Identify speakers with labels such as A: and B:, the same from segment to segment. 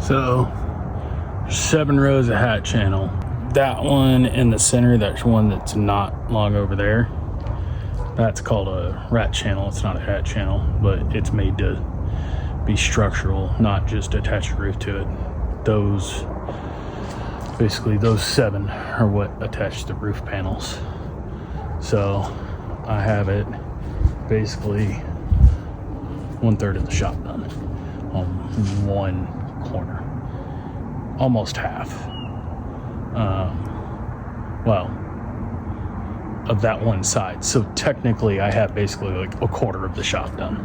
A: So 7 rows of hat channel. That one in the center, that's one that's not long over there. That's called a rat channel. It's not a hat channel, but it's made to be structural, not just attach a roof to it. Those, basically those 7 are what attach the roof panels. So I have it basically 1/3 of the shop done on one corner, almost half. Well, of that one side. So technically I have basically like 1/4 of the shop done.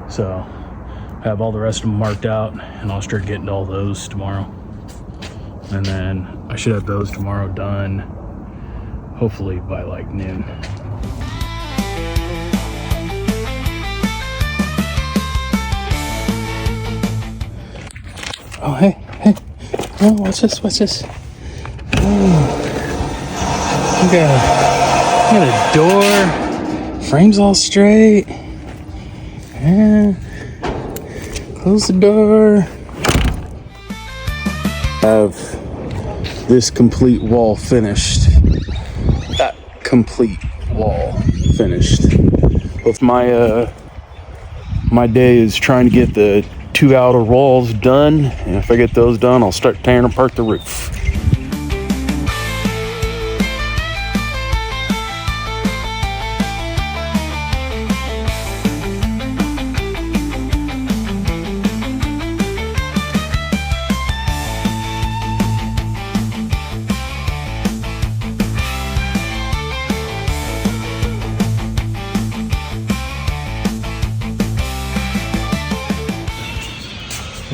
A: So I have all the rest of them marked out, and I'll start getting to all those tomorrow. And then I should have those tomorrow done, hopefully by like noon. Oh, hey. Oh, what's this? Oh, I got a door. Frame's all straight. Yeah. Close the door. Have this complete wall finished. That complete wall finished. With my day is trying to get the 2 outer walls done, and if I get those done, I'll start tearing apart the roof.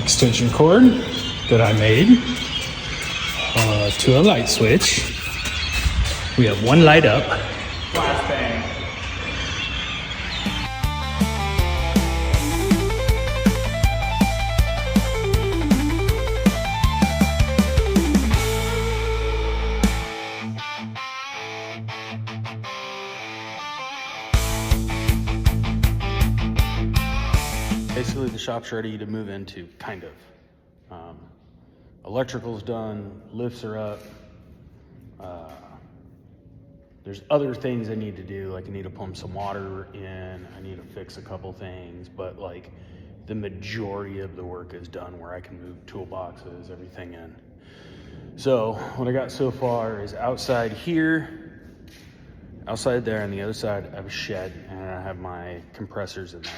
A: Extension cord that I made to a light switch. We have one light up. Flashbang. Basically, the shop's ready to move into, kind of. Electrical's done, lifts are up. There's other things I need to do, like I need to pump some water in, I need to fix a couple things, but like the majority of the work is done where I can move toolboxes, everything in. So what I got so far is outside here, outside there, on the other side I have a shed, and I have my compressors in there.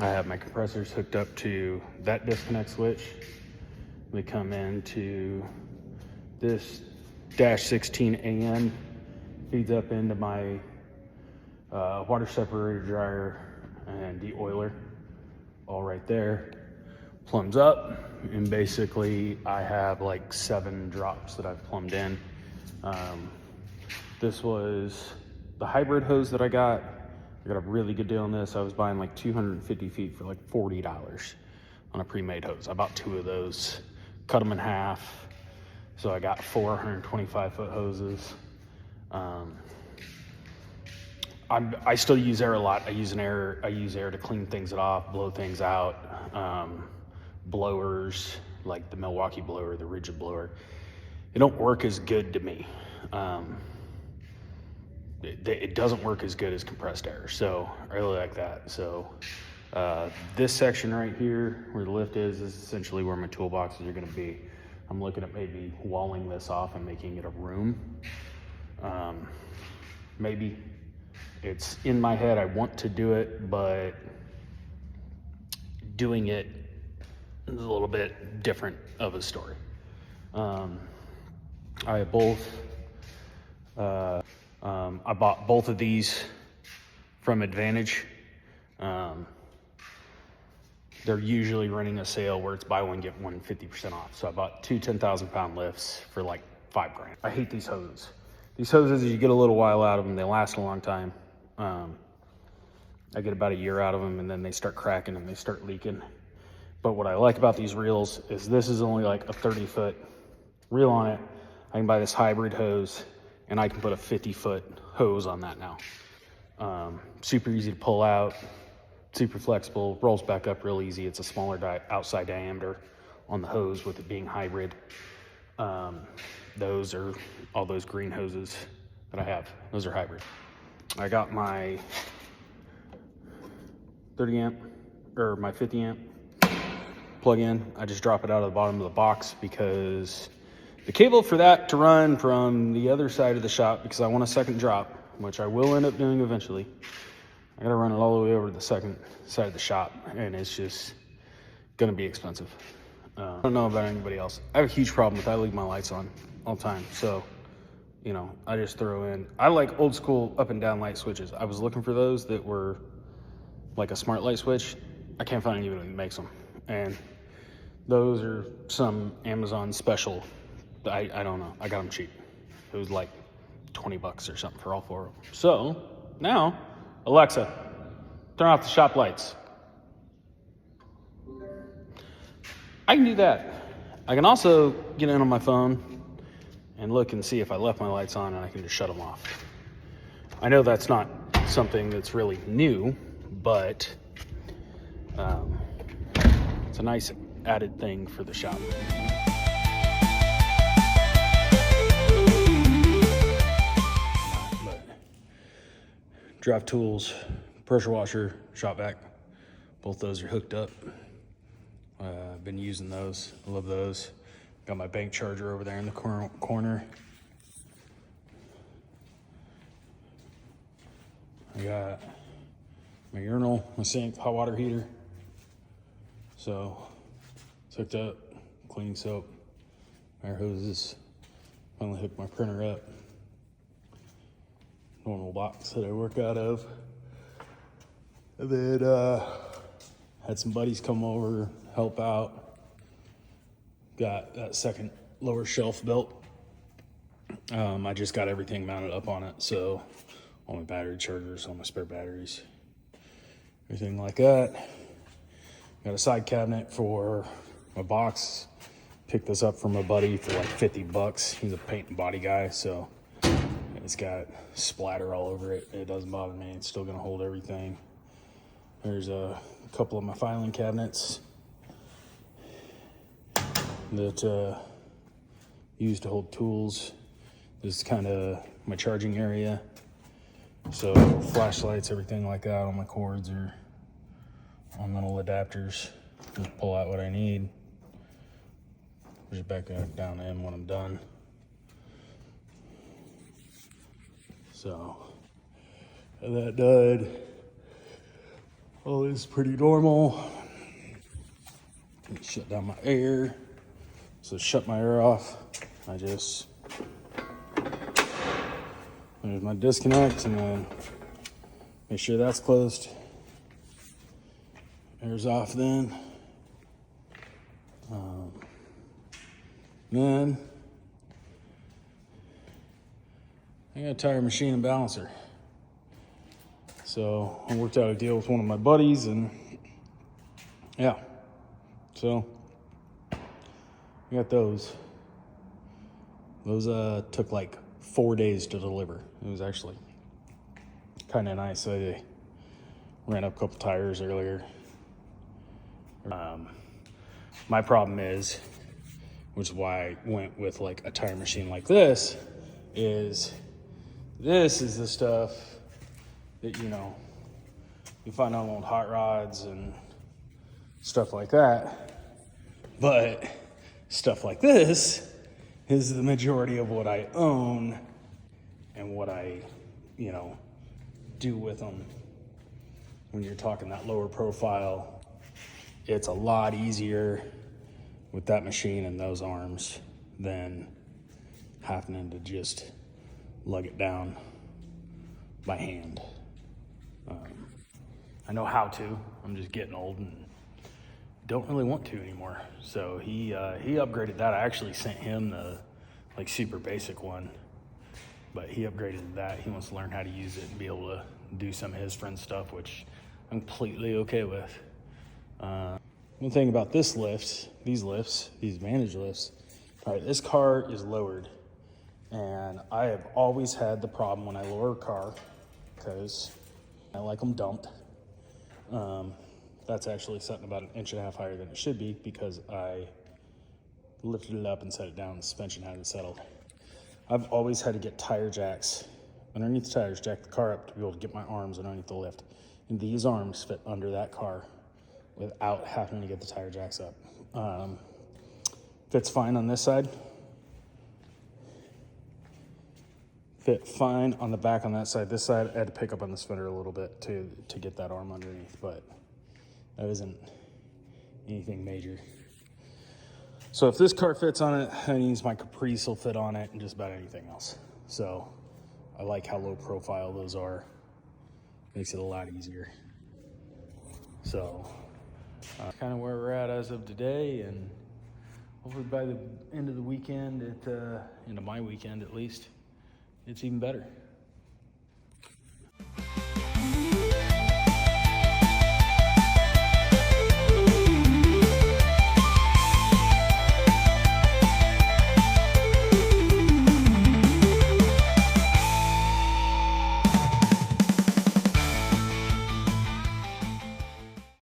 A: I have my compressors hooked up to that disconnect switch. They come into this -16 AN, feeds up into my water separator dryer and de-oiler, all right there. Plumbs up, and basically I have like 7 drops that I've plumbed in. This was the hybrid hose that I got. I got a really good deal on this. I was buying like 250 feet for like $40 on a pre-made hose. I bought 2 of those, cut them in half. So I got 425-foot hoses. I still use air a lot. I use air to clean things off, blow things out. Blowers, like the Milwaukee blower, the rigid blower, they don't work as good to me. It doesn't work as good as compressed air, so I really like that. So this section right here where the lift is essentially where my toolboxes are going to be. I'm looking at maybe walling this off and making it a room. Maybe. It's in my head, I want to do it, but doing it is a little bit different of a story. I have both. I bought both of these from Advantage. They're usually running a sale where it's buy one, get one 50% off. So I bought 2 10,000-pound lifts for like $5 grand. I hate these hoses. These hoses, you get a little while out of them, they last a long time. I get about a year out of them, and then they start cracking and they start leaking. But what I like about these reels is this is only like a 30-foot reel on it. I can buy this hybrid hose, and I can put a 50-foot hose on that now. Super easy to pull out, super flexible, rolls back up real easy. It's a smaller outside diameter on the hose with it being hybrid. Those are all those green hoses that I have. Those are hybrid. I got my 30 amp or my 50 amp plug in. I just drop it out of the bottom of the box because the cable for that to run from the other side of the shop, because I want a second drop, which I will end up doing eventually. I gotta run it all the way over to the second side of the shop, and it's just gonna be expensive. I don't know about anybody else. I have a huge problem with I leave my lights on all the time. So, you know, I just throw in, I like old school up and down light switches. I was looking for those that were like a smart light switch. I can't find anyone that makes them. And those are some Amazon special. I don't know. I got them cheap. It was like 20 bucks or something for all four of them. So now, Alexa, turn off the shop lights. I can do that. I can also get in on my phone and look and see if I left my lights on, and I can just shut them off. I know that's not something that's really new, but it's a nice added thing for the shop. But drive tools, pressure washer, shop vac, both those are hooked up. I've been using those. I love those. Got my bank charger over there in the corner. I got my urinal, my sink, hot water heater. So it's hooked up, cleaning soap, air hoses. Finally hooked my printer up. Normal box that I work out of. And then had some buddies come over, help out. Got that second lower shelf built. I just got everything mounted up on it. So all my battery chargers, all my spare batteries, everything like that. Got a side cabinet for my box. Picked this up from a buddy for like 50 bucks. He's a paint and body guy, so it's got splatter all over it. It doesn't bother me. It's still gonna hold everything. There's a couple of my filing cabinets that used to hold tools. This is kind of my charging area. So flashlights, everything like that, all my cords are on little adapters. Just pull out what I need. Push it back down in when I'm done. So that done. All is pretty normal. Shut down my air. So shut my air off. I just, there's my disconnect, and then make sure that's closed. Air's off then. Then I got a tire machine and balancer. So I worked out a deal with one of my buddies, and yeah, so I got those. Those took like 4 days to deliver. It was actually kind of nice. I ran up a couple tires earlier. My problem is, which is why I went with like a tire machine like this, is the stuff that, you know, you find on old hot rods and stuff like that. But stuff like this is the majority of what I own and what I, you know, do with them. When you're talking that lower profile, it's a lot easier with that machine and those arms than having to just lug it down by hand. I know how to. I'm just getting old and don't really want to anymore. So he upgraded that. I actually sent him the like super basic one, but he upgraded that. He wants to learn how to use it and be able to do some of his friend's stuff, which I'm completely okay with. One thing about this lift, these Vantage lifts, all right, this car is lowered, and I have always had the problem when I lower a car, because I like them dumped. That's actually something about 1.5 inches higher than it should be, because I
B: lifted it up and set it down. The suspension hadn't settled. I've always had to get tire jacks underneath the tires, jack the car up to be able to get my arms underneath the lift. And these arms fit under that car without having to get the tire jacks up. Fits fine on this side. Fit fine on the back on that side. This side, I had to pick up on this fender a little bit to get that arm underneath, but that isn't anything major. So if this car fits on it, that means my Caprice will fit on it and just about anything else. So I like how low profile those are. Makes it a lot easier. So kind of where we're at as of today, and hopefully by the end of the weekend, into my weekend at least, it's even better.